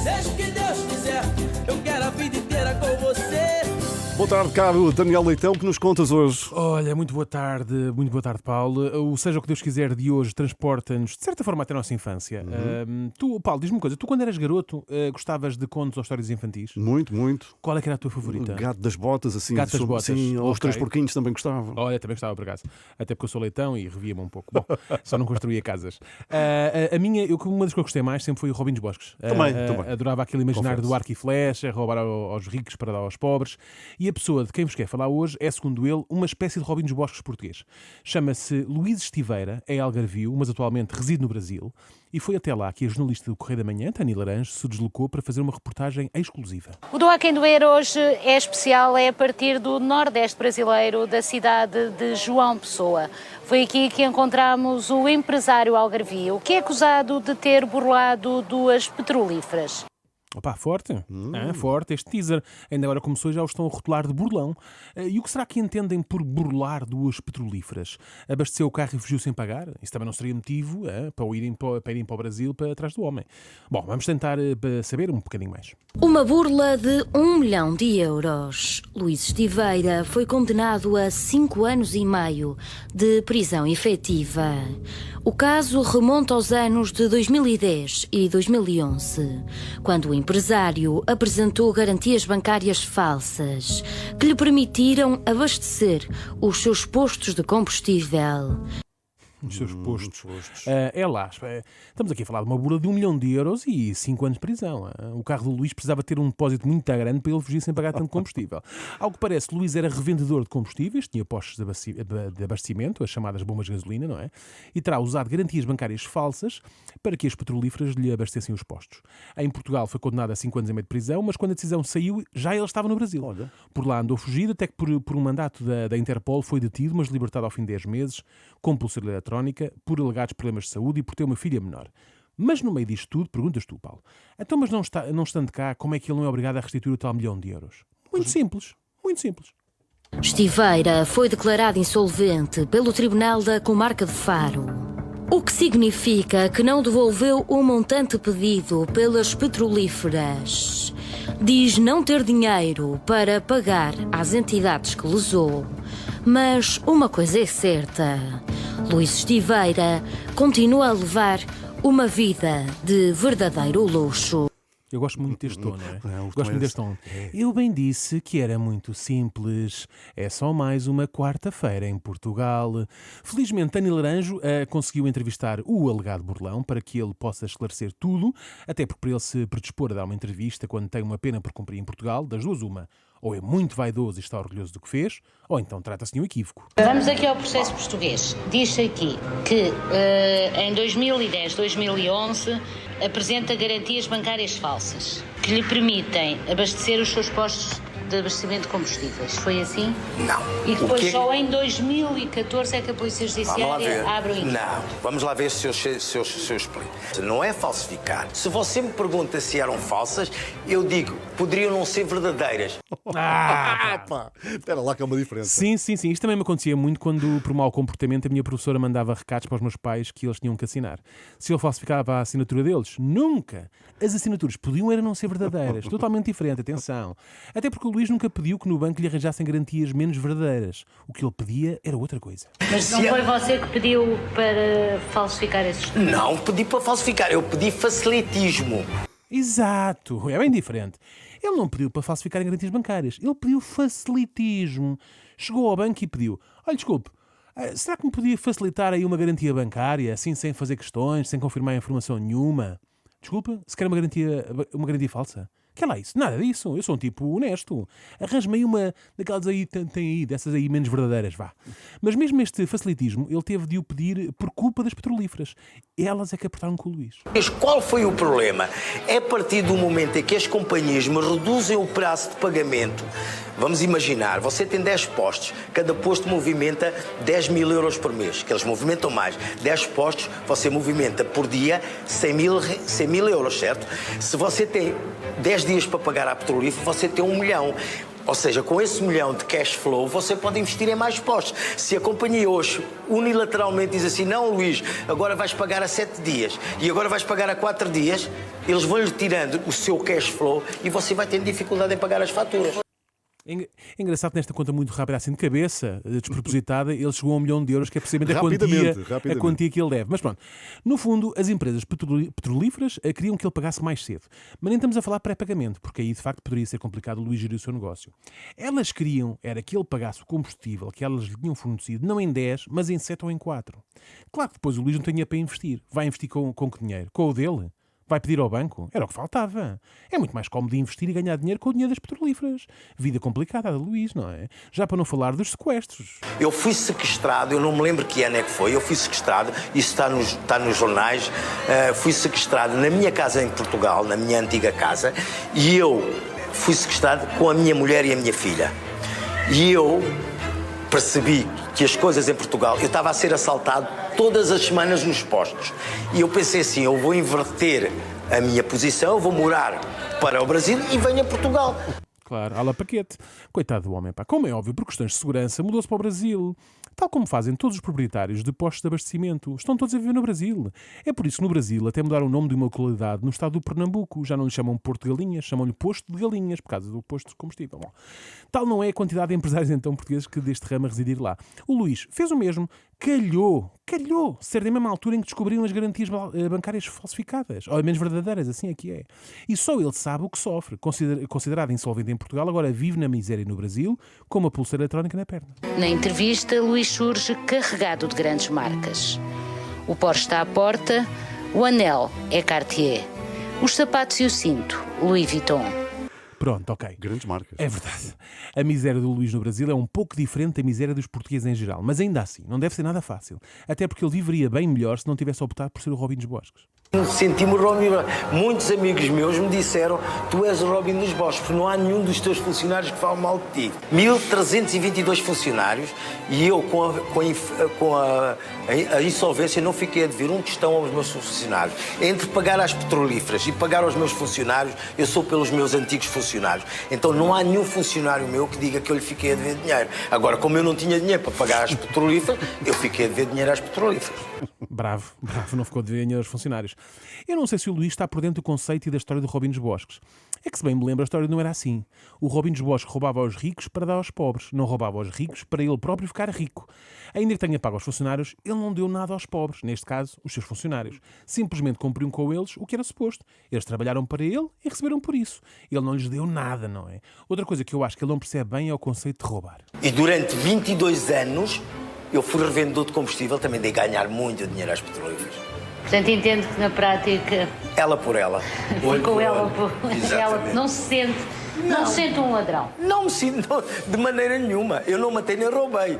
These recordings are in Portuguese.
Seja o que Deus quiser, eu quero a vida inteira com você. Boa tarde, caro Daniel Leitão, que nos contas hoje? Olha, muito boa tarde, Paulo. O Seja o que Deus quiser de hoje transporta-nos, de certa forma, até a nossa infância. Tu, Paulo, diz-me uma coisa, tu quando eras garoto gostavas de contos ou histórias infantis? Muito, muito. Qual é que era a tua favorita? O Gato das Botas, assim. Gato das Botas. Sim, os Ok. Três Porquinhos também gostava. Olha, também gostava por acaso. Até porque eu sou leitão e revia-me um pouco. Bom, só não construía casas. Uma das que eu gostei mais sempre foi o Robin dos Bosques. Também. Adorava aquele imaginário Confesso. do arco e flecha, roubar aos ricos para dar aos pobres. E a pessoa de quem vos quer falar hoje é, segundo ele, uma espécie de Robin dos Bosques português. Chama-se Luís Estiveira, é algarvio, mas atualmente reside no Brasil. E foi até lá que a jornalista do Correio da Manhã, Tânia Laranjo, se deslocou para fazer uma reportagem exclusiva. O Doa Quem Doer hoje é especial, é a partir do Nordeste brasileiro, da cidade de João Pessoa. Foi aqui que encontramos o empresário algarvio, que é acusado de ter burlado duas petrolíferas. Opa, forte. Forte. Este teaser ainda agora começou e já o estão a rotular de burlão. E o que será que entendem por burlar duas petrolíferas? Abasteceu o carro e fugiu sem pagar? Isso também não seria motivo para irem para o Brasil para trás do homem. Bom, vamos tentar saber um bocadinho mais. Uma burla de 1 milhão de euros. Luís Estiveira foi condenado a 5 anos e meio de prisão efetiva. O caso remonta aos anos de 2010 e 2011, quando o empresário apresentou garantias bancárias falsas que lhe permitiram abastecer os seus postos de combustível. Os seus postos. Estamos aqui a falar de uma burla de 1 milhão de euros e 5 anos de prisão. O carro do Luís precisava ter um depósito muito grande para ele fugir sem pagar tanto combustível. Ao que parece, Luís era revendedor de combustíveis, tinha postos de abastecimento, as chamadas bombas de gasolina, não é? E terá usado garantias bancárias falsas para que as petrolíferas lhe abastecessem os postos. Em Portugal foi condenado a 5 anos e meio de prisão, mas quando a decisão saiu, já ele estava no Brasil. Olha. Por lá andou fugido, até que por um mandato da Interpol foi detido, mas libertado ao fim de 10 meses, com pulseira eletrónica, por alegados problemas de saúde e por ter uma filha menor. Mas no meio disto tudo, perguntas tu, Paulo, então mas não estando cá, como é que ele não é obrigado a restituir o tal 1 milhão de euros? Muito simples, muito simples. Estiveira foi declarado insolvente pelo Tribunal da Comarca de Faro, o que significa que não devolveu o montante pedido pelas petrolíferas. Diz não ter dinheiro para pagar às entidades que lesou. Mas uma coisa é certa: Luís Estiveira continua a levar uma vida de verdadeiro luxo. Eu gosto muito deste tom, não é? o tom Gosto muito é deste tom. Eu bem disse que era muito simples. É só mais uma quarta-feira em Portugal. Felizmente, Tânia Laranjo conseguiu entrevistar o alegado burlão para que ele possa esclarecer tudo, até porque para ele se predispor a dar uma entrevista quando tem uma pena por cumprir em Portugal, das duas uma. Ou é muito vaidoso e está orgulhoso do que fez, ou então trata-se de um equívoco. Vamos aqui ao processo português. Diz aqui que em 2010, 2011 apresenta garantias bancárias falsas que lhe permitem abastecer os seus postos de abastecimento de combustíveis. Foi assim? Não. E depois só em 2014 é que a Polícia Vamos lá ver. Judiciária abre o inquérito. Não, vamos lá ver se eu explico. Não é falsificar. Se você me pergunta se eram falsas, eu digo, poderiam não ser verdadeiras. Pá, espera lá que é uma diferença. Sim. Isto também me acontecia muito quando, por mau comportamento, a minha professora mandava recados para os meus pais que eles tinham que assinar. Se eu falsificava a assinatura deles, nunca. As assinaturas podiam era não ser verdadeiras. Totalmente diferente, atenção. Até porque o Luís nunca pediu que no banco lhe arranjassem garantias menos verdadeiras. O que ele pedia era outra coisa. Mas não foi você que pediu para falsificar esses documentos? Não pedi para falsificar, eu pedi facilitismo. Exato, é bem diferente. Ele não pediu para falsificar garantias bancárias, ele pediu facilitismo. Chegou ao banco e pediu: olha, desculpe, será que me podia facilitar aí uma garantia bancária, assim sem fazer questões, sem confirmar informação nenhuma? Desculpa, se quer uma garantia falsa? Que é lá isso? Nada disso. Eu sou um tipo honesto. Arranje-me aí uma daquelas aí, tem aí, dessas aí menos verdadeiras, vá. Mas mesmo este facilitismo, ele teve de o pedir por culpa das petrolíferas. Elas é que apertaram com o Luís. Mas qual foi o problema? É a partir do momento em que as companhias me reduzem o prazo de pagamento. Vamos imaginar, você tem 10 postos, cada posto movimenta 10 mil euros por mês, que eles movimentam mais. 10 postos, você movimenta por dia 100 mil euros, certo? Se você tem 10 dias para pagar à petrolífera, você tem 1 milhão. Ou seja, com esse 1 milhão de cash flow, você pode investir em mais postos. Se a companhia hoje unilateralmente diz assim, não, Luís, agora vais pagar a 7 dias e agora vais pagar a 4 dias, eles vão-lhe tirando o seu cash flow e você vai tendo dificuldade em pagar as faturas. É engraçado nesta conta muito rápida, assim de cabeça, despropositada, ele chegou a 1 milhão de euros, que é precisamente a quantia que ele deve. Mas pronto, no fundo, as empresas petrolíferas queriam que ele pagasse mais cedo. Mas nem estamos a falar pré-pagamento, porque aí de facto poderia ser complicado o Luís gerir o seu negócio. Elas queriam era que ele pagasse o combustível que elas lhe tinham fornecido, não em 10, mas em 7 ou em 4. Claro que depois o Luís não tinha para investir. Vai investir com que dinheiro? Com o dele? Vai pedir ao banco? Era o que faltava. É muito mais cómodo investir e ganhar dinheiro com o dinheiro das petrolíferas. Vida complicada da Luís, não é? Já para não falar dos sequestros. Eu fui sequestrado, eu não me lembro que ano é que foi, eu fui sequestrado, isso está nos jornais, fui sequestrado na minha casa em Portugal, na minha antiga casa, e eu fui sequestrado com a minha mulher e a minha filha. E eu percebi que as coisas em Portugal, eu estava a ser assaltado todas as semanas nos postos. E eu pensei assim, eu vou inverter a minha posição, eu vou morar para o Brasil e venho a Portugal. Claro, ala paquete. Coitado do homem, pá. Como é óbvio, por questões de segurança, mudou-se para o Brasil. Tal como fazem todos os proprietários de postos de abastecimento. Estão todos a viver no Brasil. É por isso que no Brasil até mudaram o nome de uma localidade no estado do Pernambuco. Já não lhe chamam Porto de Galinhas, chamam-lhe Posto de Galinhas, por causa do posto de combustível. Bom, tal não é a quantidade de empresários então portugueses que deste ramo a residir lá. O Luís fez o mesmo. Calhou ser da mesma altura em que descobriram as garantias bancárias falsificadas, ou menos verdadeiras, assim é que é. E só ele sabe o que sofre. Considerado insolvente em Portugal, agora vive na miséria no Brasil, com uma pulseira eletrónica na perna. Na entrevista, Luís surge carregado de grandes marcas. O Porsche está à porta, o anel é Cartier, os sapatos e o cinto, Louis Vuitton. Pronto, ok. Grandes marcas. É verdade. A miséria do Luís no Brasil é um pouco diferente da miséria dos portugueses em geral, mas ainda assim, não deve ser nada fácil. Até porque ele viveria bem melhor se não tivesse optado por ser o Robin dos Bosques. Senti-me o Robin. Muitos amigos meus me disseram, tu és o Robin dos Bosques, porque não há nenhum dos teus funcionários que fale mal de ti. 1.322 funcionários e eu, com a insolvência, não fiquei a dever um tostão aos meus funcionários. Entre pagar às petrolíferas e pagar aos meus funcionários, eu sou pelos meus antigos funcionários. Então não há nenhum funcionário meu que diga que eu lhe fiquei a dever dinheiro. Agora, como eu não tinha dinheiro para pagar às petrolíferas, eu fiquei a dever dinheiro às petrolíferas. Bravo, não ficou a dever dinheiro aos funcionários. Eu não sei se o Luís está por dentro do conceito e da história do Robin dos Bosques. É que, se bem me lembro, a história não era assim. O Robin dos Bosques roubava aos ricos para dar aos pobres. Não roubava aos ricos para ele próprio ficar rico. Ainda que tenha pago aos funcionários, ele não deu nada aos pobres. Neste caso, os seus funcionários. Simplesmente cumpriam com eles o que era suposto. Eles trabalharam para ele e receberam por isso. Ele não lhes deu nada, não é? Outra coisa que eu acho que ele não percebe bem é o conceito de roubar. E durante 22 anos, eu fui revendedor de combustível, também dei ganhar muito dinheiro às petrolíferas. Portanto, entendo que na prática... Ela por ela. Com ela por ela. Não se sente um ladrão. Não me sinto de maneira nenhuma. Eu não matei nem roubei.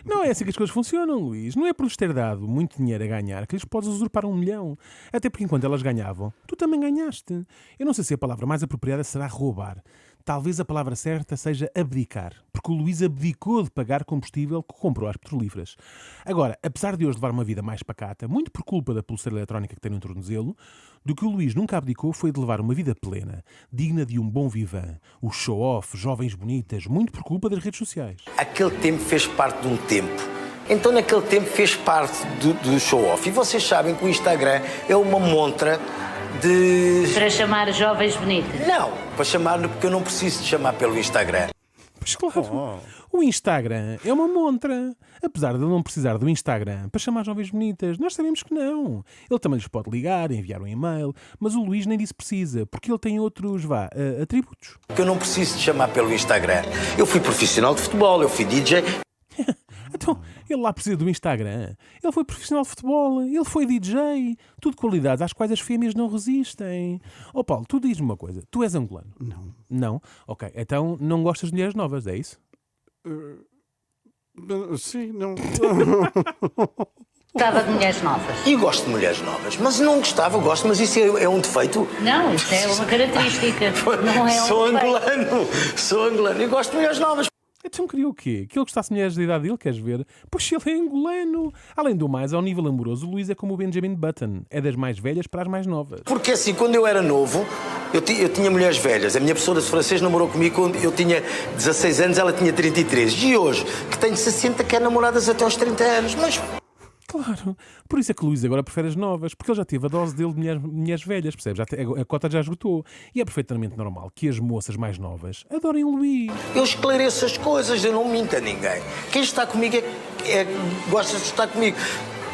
Não é assim que as coisas funcionam, Luís. Não é por lhes ter dado muito dinheiro a ganhar que lhes podes usurpar 1 milhão. Até porque enquanto elas ganhavam, tu também ganhaste. Eu não sei se a palavra mais apropriada será roubar. Talvez a palavra certa seja abdicar, porque o Luís abdicou de pagar combustível que comprou às petrolíferas. Agora, apesar de hoje levar uma vida mais pacata, muito por culpa da pulseira eletrónica que tem no tornozelo, do que o Luís nunca abdicou foi de levar uma vida plena, digna de um bom vivan, o show-off, jovens bonitas, muito por culpa das redes sociais. Aquele tempo fez parte de um tempo. Então, naquele tempo, fez parte do show-off. E vocês sabem que o Instagram é uma montra de... Para chamar jovens bonitas? Não, para chamar, porque eu não preciso de chamar pelo Instagram. Pois claro, o Instagram é uma montra. Apesar de ele não precisar do Instagram para chamar jovens bonitas, nós sabemos que não. Ele também lhes pode ligar, enviar um e-mail, mas o Luís nem disso precisa, porque ele tem outros, atributos. Porque eu não preciso de chamar pelo Instagram. Eu fui profissional de futebol, eu fui DJ... Então, ele lá precisa do Instagram. Ele foi profissional de futebol, ele foi DJ. Tudo qualidades às quais as fêmeas não resistem. Oh Paulo, tu diz-me uma coisa. Tu és angolano? Não. Não? Ok, então não gostas de mulheres novas, é isso? Sim, não. Gostava de mulheres novas. E gosto de mulheres novas. Mas não gostava, gosto, mas isso é um defeito. Não, isso é uma característica. Não é Sou angolano e gosto de mulheres novas. Então queria o quê? Que ele gostasse de mulheres da idade dele, queres ver? Pois ele é angolano. Além do mais, ao nível amoroso, o Luís é como o Benjamin Button. É das mais velhas para as mais novas. Porque assim, quando eu era novo, eu tinha mulheres velhas. A minha professora de francês namorou comigo quando eu tinha 16 anos, ela tinha 33. E hoje, que tenho 60, quero namoradas até aos 30 anos. Mas... Claro, por isso é que o Luís agora prefere as novas, porque ele já teve a dose dele de mulheres velhas, percebes? A cota já esgotou. E é perfeitamente normal que as moças mais novas adorem o Luís. eu esclareço as coisas, eu não minto a ninguém. Quem está comigo gosta de estar comigo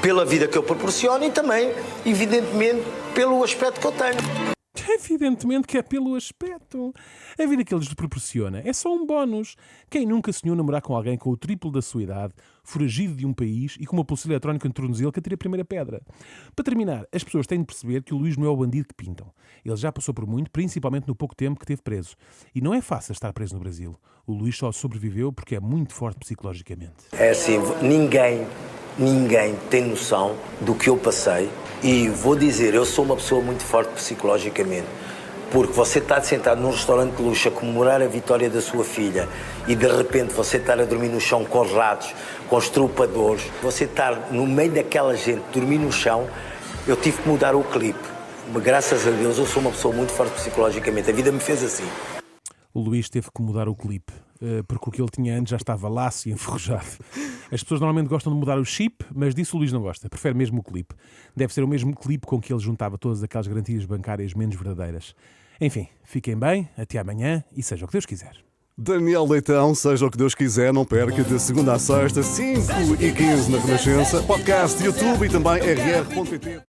pela vida que eu proporciono e também, evidentemente, pelo aspecto que eu tenho. Evidentemente que é pelo aspecto. A vida que ele lhes proporciona é só um bónus. Quem nunca sonhou namorar com alguém com o triplo da sua idade, foragido de um país e com uma pulseira eletrónica no tornozelo que atira a primeira pedra? Para terminar, as pessoas têm de perceber que o Luís não é o bandido que pintam. Ele já passou por muito, principalmente no pouco tempo que esteve preso. E não é fácil estar preso no Brasil. O Luís só sobreviveu porque é muito forte psicologicamente. É assim, ninguém tem noção do que eu passei. E vou dizer, eu sou uma pessoa muito forte psicologicamente. Porque você está sentado num restaurante de luxo a comemorar a vitória da sua filha e de repente você estar a dormir no chão com ratos, com estrupadores, você estar no meio daquela gente, dormir no chão, eu tive que mudar o clipe. Mas, graças a Deus, eu sou uma pessoa muito forte psicologicamente. A vida me fez assim. O Luís teve que mudar o clipe, porque o que ele tinha antes já estava laço e enferrujado. As pessoas normalmente gostam de mudar o chip, mas disso o Luís não gosta. Prefere mesmo o clipe. Deve ser o mesmo clipe com que ele juntava todas aquelas garantias bancárias menos verdadeiras. Enfim, fiquem bem, até amanhã e seja o que Deus quiser. Daniel Leitão, seja o que Deus quiser, não perca de segunda a sexta, 5h15 na Renascença, podcast, YouTube e também rr.pt.